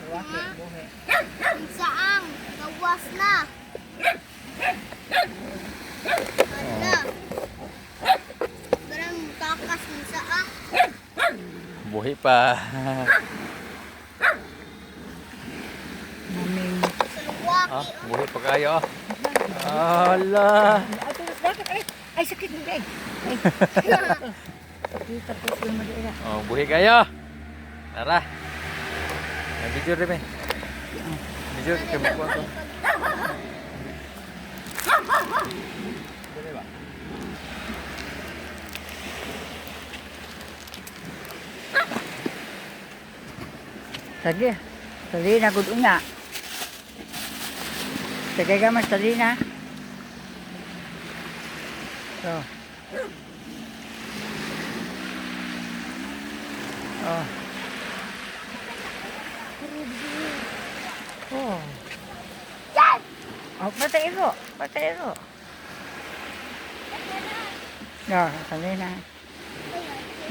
Waki, buhi. Saang, gawas na. Ala. Garang takas ng saang. Buhi pa. Maming. Sa luwaki. Buhi pa kayo. Ala. Ay, tulos dapat. Ay, sakit mo dahil. Ay. Kita po sa mga Oh, buhi kayo. Tara. Video rin eh. Video kamu ko to. Sige. Tali na gud una. Sige ka mas tali na. So. Oh. Oh. Oh, patay ro. No, tali na.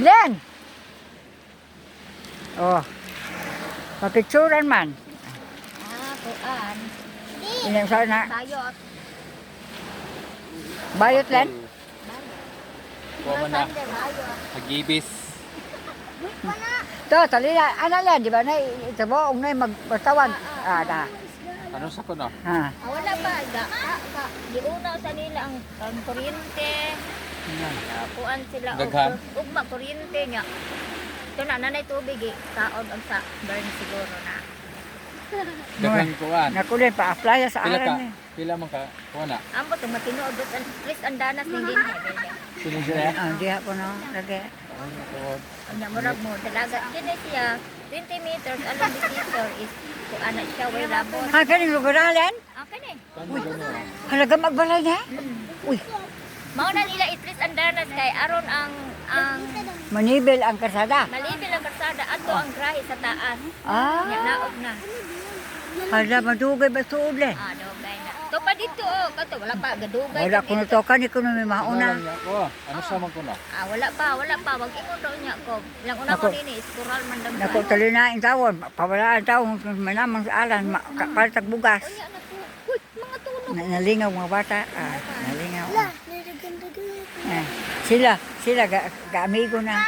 Len! Oh. Papicturan man. Kuan. Ilang saan na? Sayot. Bayot Len? Kuha mo na. Bayot. Pag-ibis. To, tali na. Ano Len, di ba na ito mo, ung na magpastawan. Na. Ano sa kuno? Ha. Wala pa. Di una sa nila ang kuryente. Kuan sila. Daghan? Ugma kuryente niya. Ito na, nanay tubig eh. Kaon ang sa burn siguro na. Daghang kuan. Nakulin pa, apply sa Pila ka? aran eh. Pila man ka? Kuha na. Ambot, ang matinuod. Please, ang danas ng din. Sino siya? Diha po no, lagi. Ang namurag mo, talaga. Kini siya, 20 meters, alam di meter is, kung ano siya, way labot. Ha, kaning lugar Len? Okay na eh. Halaga magbalay na? Uy, Mauna nila itris ang danas kay aron ang manibel ang kasada. malibil ang karsada ato ang grahe sa taas. Ah, Nya naog na. hala madugay ba tuod Len? Dugay na. To pa dito oh, kato wala pa gadugay. Wala ko natukan, ikaw na may mauna. Ano sa man kuno? Wala pa, wag ingon daw niya ko. Lang una ko Nako. nini iskural man dam. Naku, tali na ang tawon. Pawalaan tawon, manamang sa alan, palitag bugas. Unya na po. Uy, mga tunog. Nalingaw mga bata. Nalingaw. nadagan. Sila, ga-amigo na.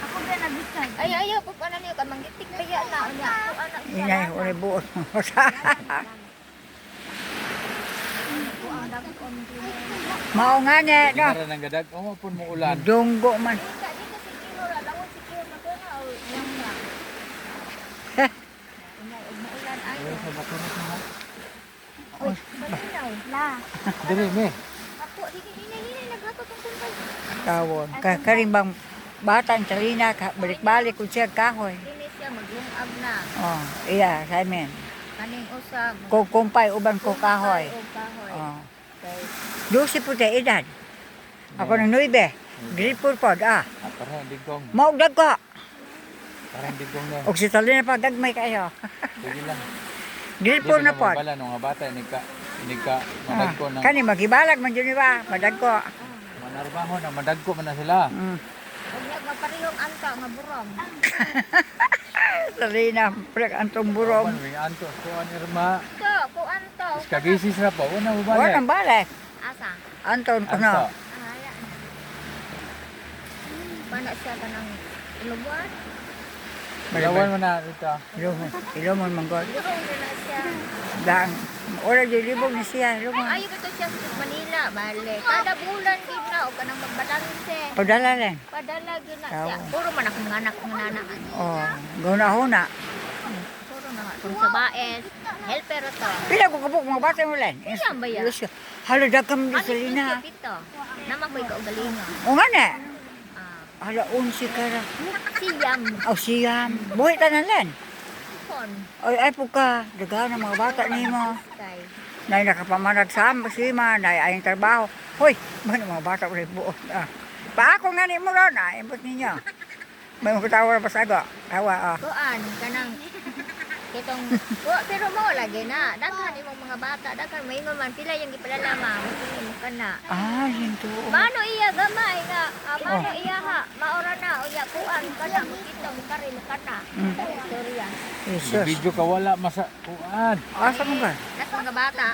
Ako ba nabitag? Ay ayaw ko pa niyo ka manggitik kaya na unya. Ko anak siya. Inay, uli buot. Mao nga ne, no? Para nang gadag, pun mo ulan. Dunggo man. Dili me. Tawon. Karing bang bata ang talina, balik-balik kung siya kahoy. Dili siya maglungag na. Oh, iya, Simon. Kaning usab. Kumpay, uban ko kahoy. O kahoy. Oh. Kay 12 puti edad. Ako ng 9. Gripur pod, Parang digong. Maugdag ko. Parang digong na. Og si talina pa gagmay kayo. Sige lang. Gripur na pod. Bala nung bata ni ka madagko ng Kani magibalag man yun ba? Madagko. manarbaho na madagko man na sila. unya maparihong anta nga burom. Talina, prek antong burom. Wi anto kuan irma. To, ko anto. Kagisis ra po una Wala balik. nang balik. Asa? Anton ko Anto. na. Aya. Pana siya kanang ilubuan. Malawan mo na dito. Ilomon manggol. Durong na siya. Dang. Ora di libog ni siya. Ilomon. Ayo to siya sa Manila, bale. Kada bulan gid na o kanang magbalanse. Padala rin. Padala gid na Tao. siya. Puro man akong anak ng nanaan. Oh, guna-huna. Puro na nga tong sa baes. Helper to. Pila ko kabuk mga bata mo len. Ilan ba yan? Hala dagkam di Ano sa lina. yung pito? Naman ko'y kaugalingon. O nga ne. Ah, Hala 11 kara. siyam. Aw siyam. Buhi tanan len. Kon. Ay po ka. Dagahan ng mga bata nimo. Kay. Nay nakapamanag sa sima, nay ayong trabaho. Hoy, mga bata ulit buot. Pa ako nga ni mo ron, impot ninyo. May mga tawar pa sago. Tawa, Kuan, kanang Kitong, pero mo lagi na. Daghan imong mga bata, daghan may man pila yung gipalalama, mo ka na. Ah, hinto. Mano iya gamay nga, mano iya ha, maora na uya kuan kana mo kitong karil kana. Istorya. Jesus. Video ka wala masa kuan. Asa mo ka? Nas mga bata.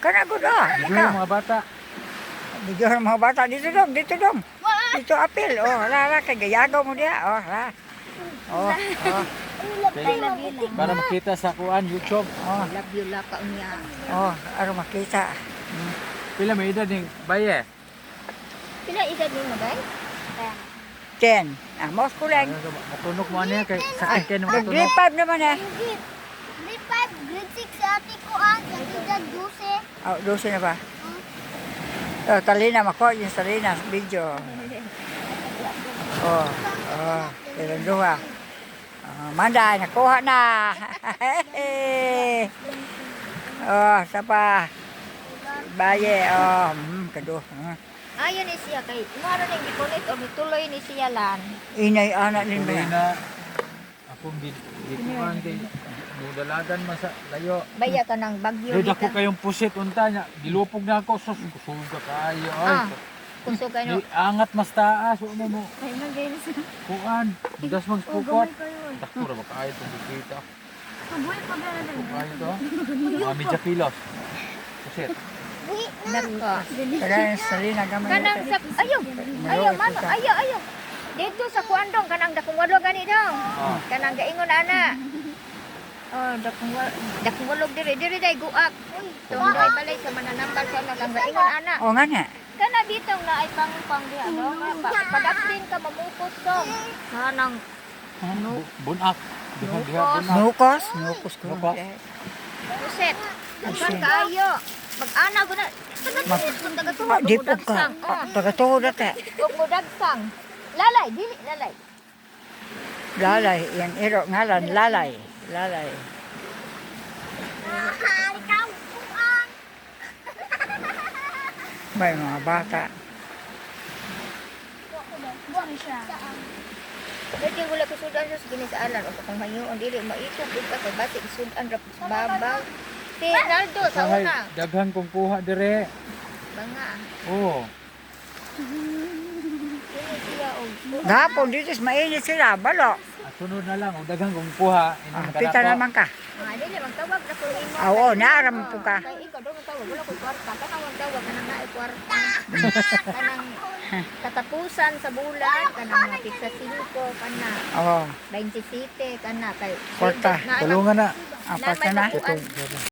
Kana gud ah. Video yung mga bata. Video ng mga bata dito dong, dito dong. Dito apil. Oh, hala kay gayagaw mo dia. Oh, hala. Oh, oh. Kay labi lang. Para makita sa kuan YouTube. Oh, Love you la ka unya. oh, aro makita. Pila may edad ning baye? Pila edad mo bay? 10. Ah, most kulang. Matunok mo niya kay sakit kayo ng Grade matunok. 5 naman eh. Grade 5, grade 6 sa ate ko ang edad 12. Oh, 12 na ba? Oh, talina mako yung salina video. Oh, oh, ilang duha. Oh, Manda, nakuha na. Oh, sapa. Baye, oh, kado. Ayon ni siya kay maro ning gipunit o mituloy ni siya lan. Inay anak din Tuloy ba? na akong gituan kay mudalagan man sa layo. Baya ka ng bagyo Dahil ako dito. kayong pusit unta niya. Gilupog na ako. Sus, suga kayo. Ah. Ay, Kuso kayo. di, angat mas taas. Ano mo? Ay magayon sa. Kuan. Das magspukot. Takura ba kayo itong bukita? Kayo to? Mga medya kilos. Pusit. Nako. Kaya yung salina gamay. Kanang sa ayo. Ayo mano, ayo. Dito sa kuandong kanang dakong walo gani dong. Ah. Kanang gaingon ana. Oh, dakong walog diri dai guak. Tungday balay sa mananambal sa lang gaingon ana. O nga nga. Kana bitong na ay pang di ano, padapin ka mamupos dong. Kanang Bunak. Diha Nukos. bunak. Nukos? Nukos ko. Nukos. puset. Daghan kaayo. Mag-ana ko na. Taga-tuhod Ah, di po ka. Tagatuhod na ka. Huwag mo dagsang. Lalay, dili, lalay. Lalay. Yan iro. Ngalan. Lalay. Lalay. Ikaw kuan. May mga bata. Buwan siya. Pwede wala ko sudan sa ginisaalan o kung mayon dili maitog ka kay basi sudan ra sa babaw. Si Naldo sa Sahay, una. daghan kong kuha dire. Banga. Oo. Kini siya og Gapon dito mainit sila. Balo. Sunod na lang. O daghan kong kuha. Ah, pita naman ka. dili magtawag na ko imo. Oo, naaram po ka. Kay ikaw daw magtawag wala ko kwarta. Kanang magtawag kanang naay kwarta. Kanang katapusan sa bulan kanang mapit sa 5 kana Oo. 27 kana kay Kwarta. Tulungan na. Apat na na. Naman